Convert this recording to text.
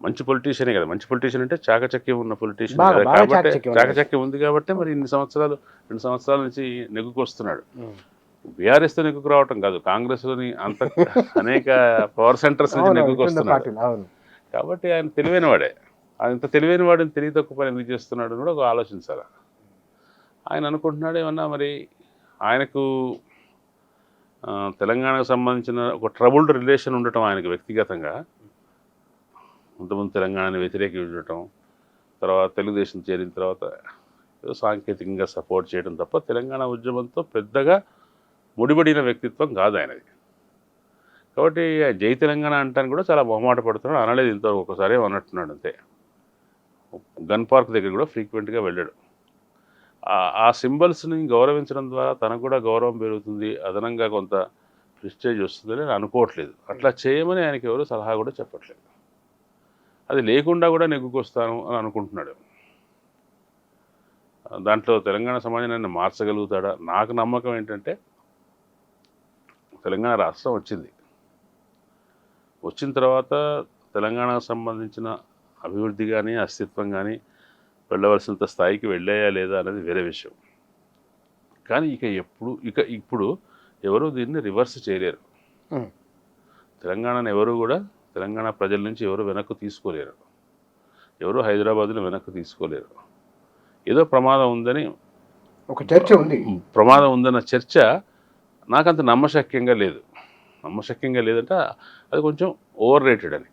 మంచి పొలిటీషియనే కదా, మంచి పొలిటీషియన్ అంటే చాకచక్యం ఉన్న పొలిటీషియన్ బాగా కదా, బాగా కాబట్టి చాకచక్యం ఉంది. చాకచక్యం ఉంది కాబట్టి మరి ఇన్ని సంవత్సరాలు 2 సంవత్సరాల నుంచి నెగ్గుకొస్తున్నాడు. బీఆర్ఎస్తో నెగ్గుకు రావటం కాదు, కాంగ్రెస్లోని అంత అనేక పవర్ సెంటర్స్ నుంచి అవును ఇటున్న నెగ్గుకొస్తున్నాడు. పార్టీలు అవును. కాబట్టి ఆయన తెలివైన వాడే. అంత తెలివైన వాడిని తెలివి తక్కువ పని ఎందుకు చేస్తున్నాడు అని కూడా ఒక ఆలోచించాలి. ఆయన అనుకుంటున్నాడు ఏమన్నా మరి ఆయనకు తెలంగాణకు సంబంధించిన ఒక ట్రబుల్డ్ రిలేషన్ ఉండటం ఆయనకు వ్యక్తిగతంగా, ఇంతకుముందు తెలంగాణని వ్యతిరేకించడం, తర్వాత తెలుగుదేశం చేరిన తర్వాత ఏదో సాంకేతికంగా సపోర్ట్ చేయడం తప్ప తెలంగాణ ఉద్యమంతో పెద్దగా ముడిపడిన వ్యక్తిత్వం కాదు ఆయనది. కాబట్టి జై తెలంగాణ అంటానికి కూడా చాలా మొహమాట పడుతున్నాడు. అనలేదు ఇంతవరకు, ఒకసారి అన్నట్టున్నాడు అంతే. గన్ పార్క్ దగ్గర కూడా ఫ్రీక్వెంట్గా వెళ్ళాడు. ఆ సింబల్స్ని గౌరవించడం ద్వారా తనకు కూడా గౌరవం పెరుగుతుంది, అదనంగా కొంత ప్రెస్టేజ్ వస్తుందని నేను అనుకోవట్లేదు. అట్లా చేయమని ఆయనకి ఎవరు సలహా కూడా చెప్పట్లేదు. అది లేకుండా కూడా నెగ్గుకొస్తాను అని అనుకుంటున్నాడు. దాంట్లో తెలంగాణ సమాజాన్ని మార్చగలుగుతాడా? నాకు నమ్మకం ఏంటంటే తెలంగాణ రాష్ట్రం వచ్చిన తర్వాత తెలంగాణకు సంబంధించిన అభివృద్ధి కానీ అస్తిత్వం కానీ వెళ్ళవలసినంత స్థాయికి వెళ్ళాయా లేదా అనేది వేరే విషయం. కానీ ఇప్పుడు ఎవరు దీన్ని రివర్స్ చేయలేరు. తెలంగాణను ఎవరు కూడా, తెలంగాణ ప్రజల నుంచి ఎవరు వెనక్కు తీసుకోలేరు. ఎవరు హైదరాబాద్ను వెనక్కు తీసుకోలేరు. ఏదో ప్రమాదం ఉందని ఒక చర్చ ఉంది. ప్రమాదం ఉందన్న చర్చ నాకంత నమ్మశక్యంగా లేదు. నమ్మశక్యంగా లేదంటే అది కొంచెం ఓవర్ రేటెడ్ అని.